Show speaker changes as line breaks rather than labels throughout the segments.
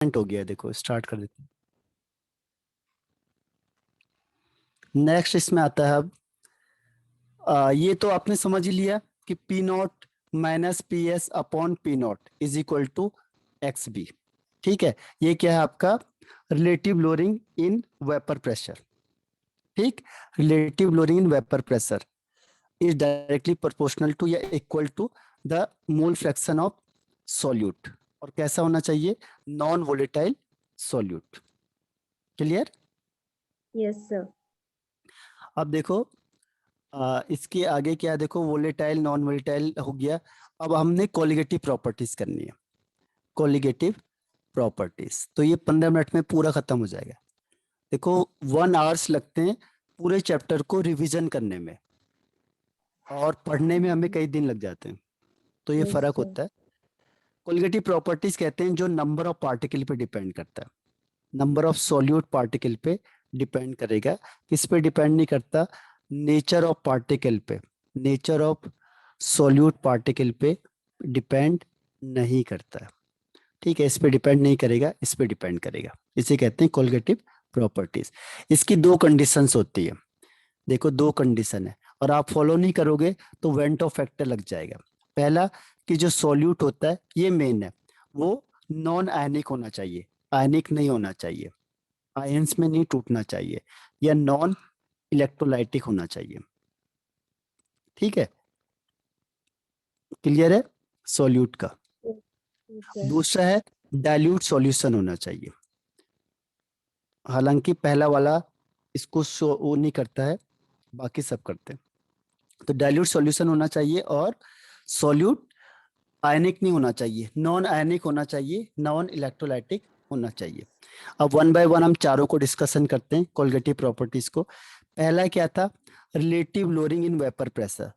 हो गया, देखो स्टार्ट कर देते हैं। नेक्स्ट इसमें आता है अब ये तो आपने समझ ही लिया कि P naught minus P S upon P naught is equal to X B. ठीक है, ये क्या है आपका relative lowering in vapour pressure. ठीक, relative lowering in vapour pressure is directly proportional to या equal to the mole fraction of solute. और कैसा होना चाहिए? Non volatile solute. Clear?
Yes sir.
अब देखो इसके आगे क्या है, देखो वोलेटाइल नॉन वोलेटाइल हो गया। अब हमने कोलिगेटिव प्रॉपर्टीज करनी है। कोलिगेटिव प्रॉपर्टीज तो ये 15 मिनट में पूरा खत्म हो जाएगा। देखो 1 आवर्स लगते हैं पूरे चैप्टर को रिवीजन करने में, और पढ़ने में हमें कई दिन लग जाते हैं, तो ये
यस
फर्क
सर।
होता है। कोलिगेटिव प्रॉपर्टीज कहते हैं जो नंबर ऑफ पार्टिकल पे डिपेंड करता है। नंबर ऑफ सॉल्यूट पार्टिकल पे डिपेंड करेगा। किस पे डिपेंड नहीं करता? नेचर ऑफ पार्टिकल पे, नेचर ऑफ सॉल्यूट पार्टिकल पे डिपेंड नहीं करता है। ठीक है, इस पे डिपेंड नहीं करेगा, इस पे डिपेंड करेगा। इसे कहते हैं कोलिगेटिव प्रॉपर्टीज। इसकी दो कंडीशंस होती है। देखो दो कंडीशन है, और आप फॉलो नहीं करोगे तो वेंट ऑफ फैक्टर लग जाएगा। पहला कि जो सॉल्यूट होता है ये मेन है, वो नॉन आयनिक होना चाहिए, आयनिक नहीं होना चाहिए, आयंस में नहीं टूटना चाहिए, या नॉन इलेक्ट्रोलाइटिक होना चाहिए। ठीक है, क्लियर है सॉल्यूट का।
सर।
दूसरा है डाइल्यूट सॉल्यूशन होना चाहिए। हालांकि पहला वाला इसको शो वो नहीं करता है, बाकी सब करते हैं। तो डाइल्यूट सॉल्यूशन होना चाहिए, और सॉल्यूट आयनिक नहीं होना चाहिए, नॉन आयनिक होना चाहिए, नॉन इलेक्ट्रोलाइटिक होना चाहिए। अब वन बाय वन हम चारों को डिस्कशन करते हैं, कोलिगेटिव प्रॉपर्टीज को। पहला क्या था? Relative lowering in vapour pressure.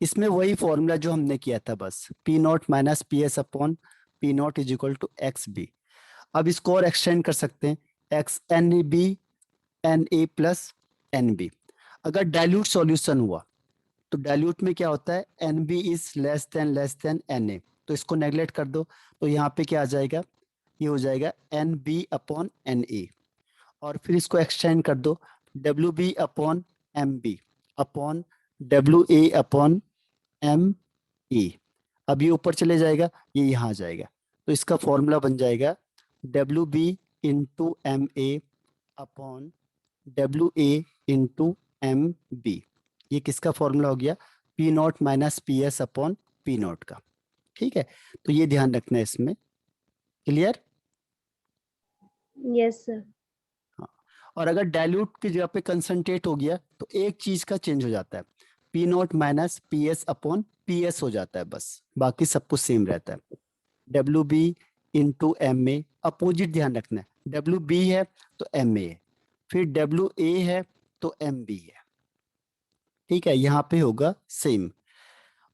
इसमें वही फॉर्मूला जो हमने किया था, बस P naught minus P S upon P naught is equal to X B. अब इसको और एक्सटेंड कर सकते हैं, X N B N A plus N B. अगर डाइल्यूट सॉल्यूशन हुआ तो डाइल्यूट में क्या होता है? N B is less than N A, तो इसको नेगलेक्ट कर दो, तो यहाँ पे क्या आ जाएगा? ये हो जाएगा N B upon N A. और फिर इसको एक्सटेंड कर दो, W B upon M B upon W A upon M E. अब ये ऊपर चले जाएगा, ये यहाँ आ जाएगा, तो इसका फॉर्मूला बन जाएगा W B into M A upon W A into M B. ये किसका फॉर्मूला हो गया? P naught minus P S upon P naught का। ठीक है, तो ये ध्यान रखना है इसमें। क्लियर?
Yes sir.
हाँ, और अगर डाइल्यूट की जगह पे कंसंट्रेट हो गया तो एक चीज का चेंज हो जाता है, P naught minus P S upon P S हो जाता है, बस बाकी सब कुछ सेम रहता है। W B into M A, opposite ध्यान रखना है, डब्ल्यू बी है तो एम ए है, फिर डब्ल्यू ए है तो एम बी है। ठीक है, यहाँ पे होगा सेम।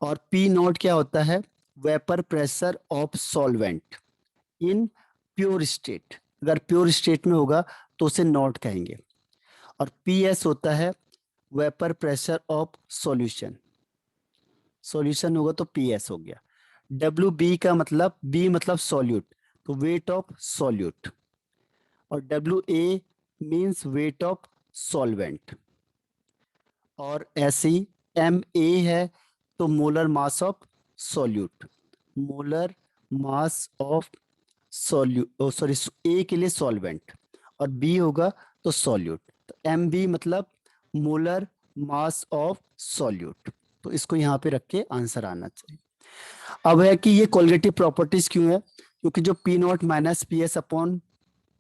और पी नॉट क्या होता है? Vapour pressure of solvent in pure state. अगर प्योर स्टेट में होगा तो उसे नॉट कहेंगे। और पी एस होता है vapour pressure of solution, solution होगा तो पी एस हो गया। डब्ल्यू बी का मतलब, बी मतलब सॉल्यूट, तो वेट ऑफ सॉल्यूट। और W A means weight of solvent. और ऐसे ही एम ए है तो molar mass of solute, molar mass of solute, sorry A के लिए सॉल्वेंट, और बी होगा तो सॉल्यूट। तो एम बी मतलब मोलर मास ऑफ सॉल्यूट। तो इसको यहाँ पे रख के आंसर आना चाहिए। अब है कि ये कोलिगेटिव प्रॉपर्टीज क्यों है? क्योंकि जो P naught minus P S upon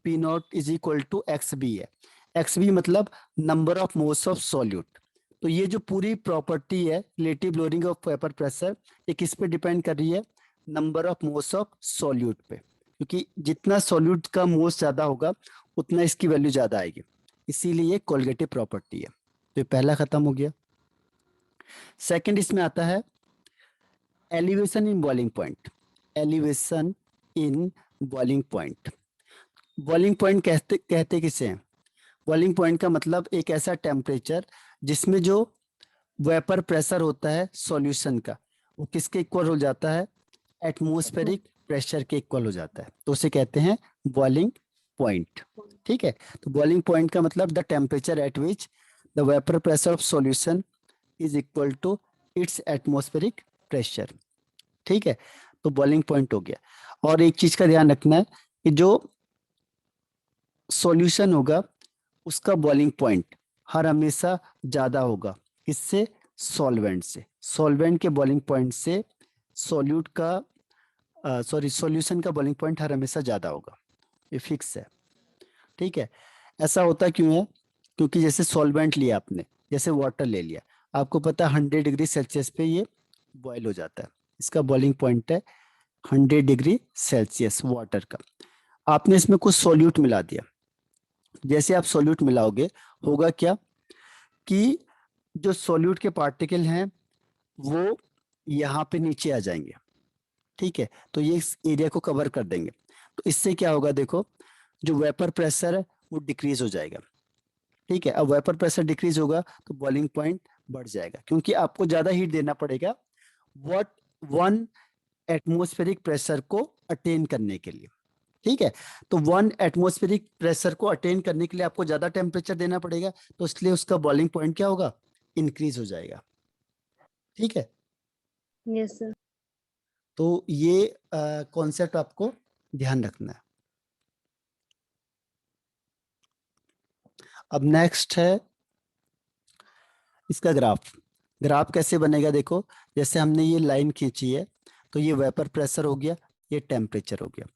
P naught is equal to X B है। एक्स बी मतलब number of moles of solute. तो ये जो पूरी प्रॉपर्टी है relative lowering of vapour pressure, ये किस पे डिपेंड कर रही है? Number of moles of solute पे। क्योंकि जितना सॉल्यूट का मोल्स ज्यादा होगा उतना इसकी वैल्यू ज्यादा आएगी, इसीलिए कोलिगेटिव प्रॉपर्टी है। तो ये पहला खत्म हो गया। सेकंड इसमें आता है elevation in boiling point. Elevation in boiling point, boiling point कहते कहते किसे हैं? बॉइलिंग पॉइंट का मतलब एक ऐसा टेम्परेचर जिसमें जो वेपर प्रेशर होता है सॉल्यूशन का, वो किसके इक्वल हो जाता है? एटमॉस्फेरिक प्रेशर के इक्वल हो जाता है, तो उसे कहते हैं बॉइलिंग पॉइंट। ठीक है, तो बॉइलिंग पॉइंट का मतलब the temperature at which the vapour pressure of solution is equal to its atmospheric pressure. ठीक है, तो बॉइलिंग पॉइंट हो गया। और एक चीज का ध्यान रखना है कि जो सॉल्यूशन होगा उसका बॉइलिंग पॉइंट हर हमेशा ज्यादा होगा, किससे? सॉल्वेंट से। सॉल्वेंट के बॉइलिंग पॉइंट से सॉल्यूट का सॉल्यूशन का बॉइलिंग पॉइंट हर हमेशा ज्यादा होगा, ये फिक्स है। ठीक है, ऐसा होता क्यों है? क्योंकि जैसे सॉल्वेंट लिया आपने, जैसे वाटर ले लिया, आपको पता है 100 डिग्री सेल्सियस पे ये बॉयल हो जाता है, इसका बॉइलिंग पॉइंट है 100 डिग्री सेल्सियस वाटर का। आपने इसमें कुछ सॉल्यूट मिला दिया, जैसे आप सॉल्यूट मिलाओगे होगा क्या कि जो सॉल्यूट के पार्टिकल हैं वो यहाँ पे नीचे आ जाएंगे। ठीक है, तो ये इस एरिया को कवर कर देंगे, तो इससे क्या होगा देखो, जो वेपर प्रेशर है वो डिक्रीज हो जाएगा। ठीक है, अब वेपर प्रेशर डिक्रीज होगा तो बॉइलिंग पॉइंट बढ़ जाएगा, क्योंकि आपको ज्यादा हीट देना पड़ेगा व्हाट 1 एटमॉस्फेरिक प्रेशर को अटेन करने के लिए। ठीक है, तो 1 एटमॉस्फेरिक प्रेशर को अटेन करने के लिए आपको ज्यादा टेम्परेचर देना पड़ेगा, तो इसलिए उसका बॉइलिंग पॉइंट क्या होगा? इंक्रीज हो जाएगा। ठीक है,
Yes, sir.
तो ये कॉन्सेप्ट आपको ध्यान रखना है। अब नेक्स्ट है इसका ग्राफ। ग्राफ कैसे बनेगा देखो, जैसे हमने ये लाइन खींची है, तो ये वेपर प्रेशर हो गया, ये टेम्परेचर हो गया।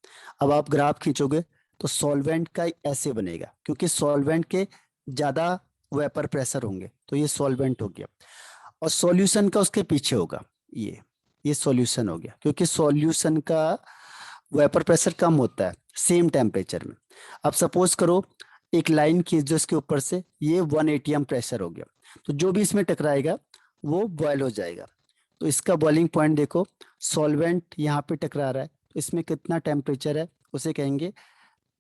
अब आप ग्राफ खींचोगे तो सॉल्वेंट का ऐसे बनेगा, क्योंकि सॉल्वेंट के ज्यादा वेपर प्रेशर होंगे, तो ये सॉल्वेंट हो गया। और सॉल्यूशन का उसके पीछे होगा, ये सॉल्यूशन हो गया, क्योंकि सॉल्यूशन का वेपर प्रेशर कम होता है सेम टेम्परेचर में। अब सपोज करो एक लाइन खींच दो इसके ऊपर से, ये 1 एटीएम प्रेशर हो गया, तो जो भी इसमें टकराएगा वो बॉयल हो जाएगा। तो इसका बॉइलिंग पॉइंट देखो, सॉल्वेंट यहाँ पे टकरा रहा है, तो इसमें कितना टेम्परेचर है उसे कहेंगे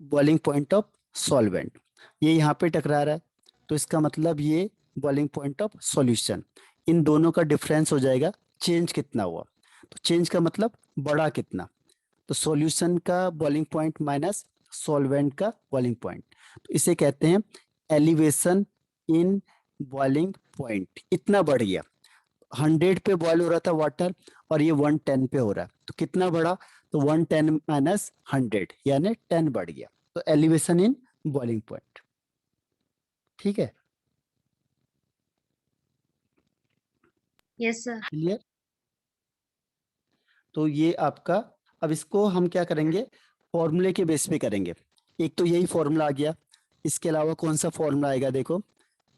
बॉइलिंग पॉइंट ऑफ सॉल्वेंट। ये यहाँ पे टकरा रहा है, तो इसका मतलब ये बॉइलिंग पॉइंट ऑफ सॉल्यूशन। इन दोनों का डिफरेंस हो जाएगा चेंज कितना हुआ, तो चेंज का मतलब बढ़ा कितना, तो सॉल्यूशन का बॉइलिंग पॉइंट माइनस सॉल्वेंट का बॉइलिंग पॉइंट, तो इसे कहते हैं एलिवेशन इन बॉइलिंग पॉइंट। इतना बढ़ गया, 100 पे बॉयल हो रहा था वाटर और ये 110 पे हो रहा है, तो कितना बढ़ा? तो 110 माइनस 100 यानी 10 बढ़ गया, तो एलिवेशन इन बॉइलिंग पॉइंट। ठीक है,
Yes, sir.
क्लियर? तो ये आपका, अब इसको हम क्या करेंगे, फॉर्मूले के बेस पे करेंगे। एक तो यही फॉर्मूला आ गया, इसके अलावा कौन सा फॉर्मूला आएगा देखो,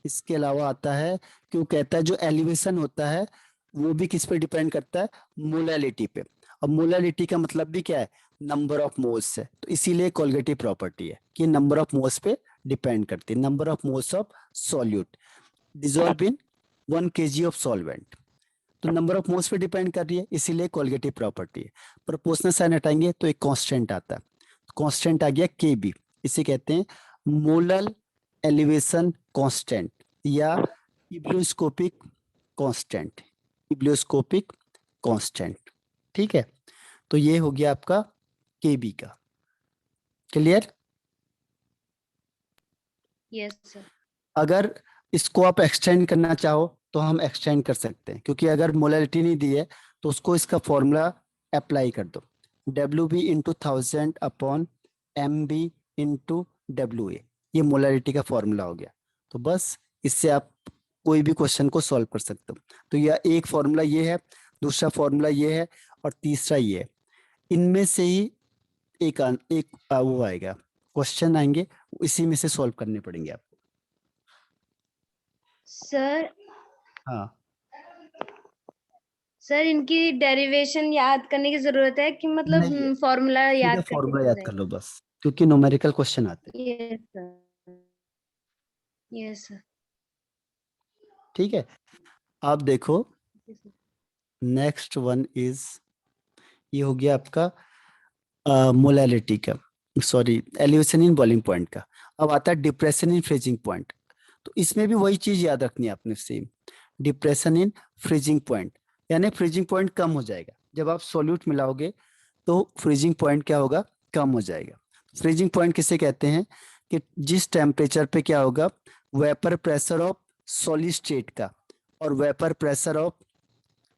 इसके अलावा आता है कि वो कहता है जो एलिवेशन होता है वो भी किस पे डिपेंड करता है? मोलैलिटी पे। अब मोलैलिटी का मतलब भी क्या है? नंबर ऑफ मोल्स है, तो इसीलिए कोलगेटिव प्रॉपर्टी है कि नंबर ऑफ मोल्स पे डिपेंड करती है, number of moles of solute dissolve in 1 kg of solvent, तो नंबर ऑफ मोल्स पे डिपेंड कर रही है, इसीलिए कोलगेटिव प्रॉपर्टी है। प्रोपोर्शनल साइन हटाएंगे तो एक कांस्टेंट आता है, कांस्टेंट आ गया Kb, इसे कहते हैं मोलल एलिवेशन कांस्टेंट या इब्लियोस्कोपिक कांस्टेंट, इब्लियोस्कोपिक कांस्टेंट। ठीक है, तो ये हो गया आपका Kb का। क्लियर?
Yes, sir.
अगर इसको आप एक्सटेंड करना चाहो तो हम एक्सटेंड कर सकते हैं, क्योंकि अगर मोलैलिटी नहीं दी है तो उसको इसका फॉर्मूला अप्लाई कर दो, WB into 1000 upon MB into WA, ये मोलैलिटी का फॉर्मूला हो गया। तो बस इससे आप कोई भी क्वेश्चन को सॉल्व कर सकते हो। तो यह एक फॉर्मूला ये है, दूसरा फॉर्मूला ये है और तीसरा ये है। इनमें से ही वो आएगा, क्वेश्चन आएंगे, इसी में से सॉल्व करने पड़ेंगे आपको।
Sir,
हाँ,
सर इनकी डेरिवेशन याद करने की जरूरत है कि मतलब
नहीं है,
फॉर्मूला
सीधा
याद करके
फॉर्मूला
चल
याद कर लो बस, क्योंकि न्यूमेरिकल क्वेश्चन आते हैं।
जाएगा? Yes sir, yes sir.
ठीक है, आप देखो नेक्स्ट वन इज, ये हो गया आपका मोलैलिटी का, sorry elevation in boiling point का। अब आता है डिप्रेशन इन फ्रीजिंग पॉइंट, तो इसमें भी वही चीज याद रखनी है आपने, same depression in freezing point, यानी फ्रीजिंग पॉइंट कम हो जाएगा जब आप सॉल्यूट मिलाओगे, तो फ्रीजिंग पॉइंट क्या होगा, कम हो जाएगा। फ्रीजिंग पॉइंट किसे कहते हैं कि जिस टेम्परेचर पे क्या होगा, vapour pressure of solid state का और वेपर प्रेशर ऑफ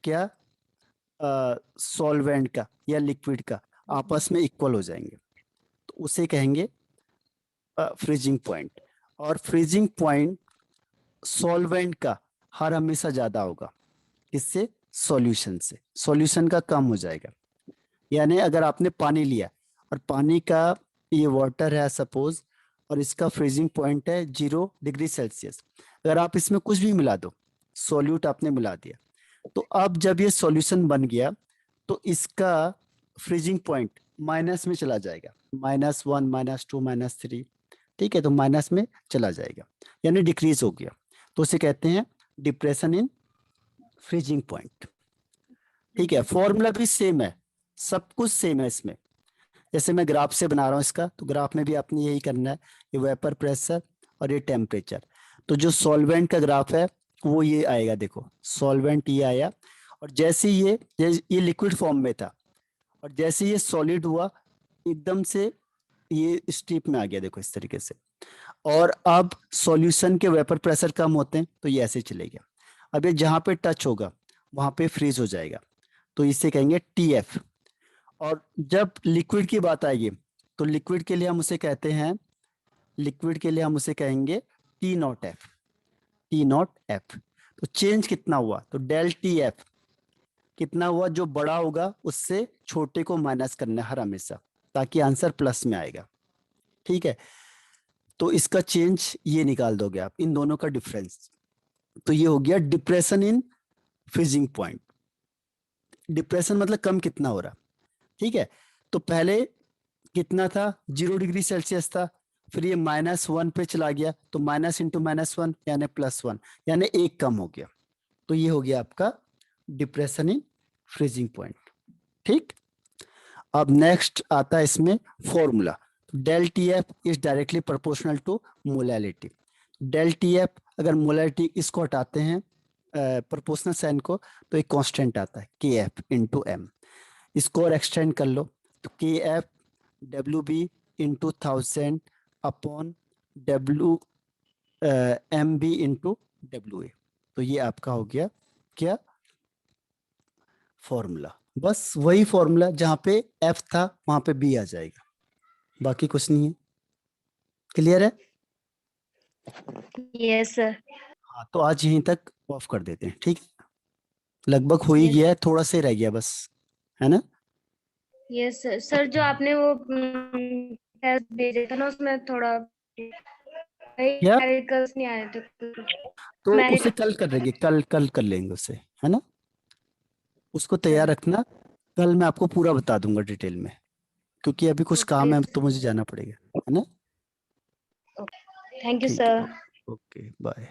क्या सॉल्वेंट का या लिक्विड का आपस में इक्वल हो जाएंगे, तो उसे कहेंगे फ्रीजिंग पॉइंट। और फ्रीजिंग पॉइंट सॉल्वेंट का हर हमेशा ज्यादा होगा, इससे सॉल्यूशन से, सॉल्यूशन का कम हो जाएगा। यानी अगर आपने पानी लिया और पानी का, ये वाटर है सपोज, और इसका फ्रीजिंग पॉइंट है 0 डिग्री सेल्सियस, अगर आप इसमें कुछ भी मिला दो, सॉल्यूट आपने मिला दिया, तो अब जब ये सॉल्यूशन बन गया तो इसका फ्रीजिंग पॉइंट माइनस में चला जाएगा, -1 -2 -3, ठीक है, तो माइनस में चला जाएगा, यानी डिक्रीज हो गया, तो उसे कहते हैं डिप्रेशन इन फ्रीजिंग पॉइंट। ठीक है, फॉर्मूला भी सेम है, सब कुछ सेम है इसमें। जैसे मैं ग्राफ से बना रहा हूँ इसका, तो ग्राफ में भी आपने यही करना है, ये वेपर प्रेशर और ये टेम्परेचर। तो जो सॉल्वेंट का ग्राफ है वो ये आएगा, देखो सॉल्वेंट ये आया, और जैसे ये लिक्विड फॉर्म में था, और जैसे ये सॉलिड हुआ एकदम से ये स्टीप में आ गया, देखो इस तरीके से। और अब सॉल्यूशन के वेपर प्रेशर कम होते हैं तो ये ऐसे चले गया, अब ये जहां पे टच होगा वहां पे फ्रीज हो जाएगा, तो इसे कहेंगे TF। और जब लिक्विड की बात आएगी तो लिक्विड के लिए हम उसे कहते हैं, लिक्विड के लिए हम उसे कहेंगे T0F, T0F। तो चेंज कितना हुआ, तो डेल TF कितना हुआ, जो बड़ा होगा उससे छोटे को माइनस करना है हर हमेशा, ताकि आंसर प्लस में आएगा। ठीक है, तो इसका चेंज ये निकाल दोगे आप, इन दोनों का डिफरेंस, तो ये हो गया depression in freezing point. Depression मतलब कम कितना हो रहा, ठीक है। तो पहले कितना था, 0 डिग्री सेल्सियस था, फिर ये -1 पे चला गया, तो माइनस इंटू -1 यानी +1, यानी एक कम हो गया, तो ये हो गया आपका डिप्रेशन इन फ्रीजिंग पॉइंट। ठीक, अब नेक्स्ट आता है इसमें formula, del TF is directly proportional to molality. Del TF, अगर मोलैलिटी इसको हटाते हैं प्रोपोर्शनल साइन को, तो एक कांस्टेंट आता है KF इंटू M। इसको और एक्सटेंड कर लो, तो KF WB into 1000 upon MB into WA। तो ये आपका हो गया क्या, फॉर्मूला। बस वही फॉर्मूला, जहां पे F था वहां पे B आ जाएगा, बाकी कुछ नहीं है। क्लियर है?
Yes sir.
हाँ, तो आज यहीं तक ऑफ कर देते हैं, ठीक है, लगभग हो ही
यस
गया है, थोड़ा सा ही रह गया बस, है ना।
Yes sir. सर जो आपने वो टेस्ट भेजा था ना, उसमें थोड़ा
क्या,
कैलकुलस नहीं आए थे।
तो
मैरिट।
उसे कल कर लेंगे, कल कल कर लेंगे उसे, है ना, उसको तैयार रखना, कल मैं आपको पूरा बता दूंगा डिटेल में, क्योंकि अभी कुछ
ओके
काम है तो मुझे जाना पड़ेगा, है ना।
थैंक यू
ठीक है,
सर।
Okay bye.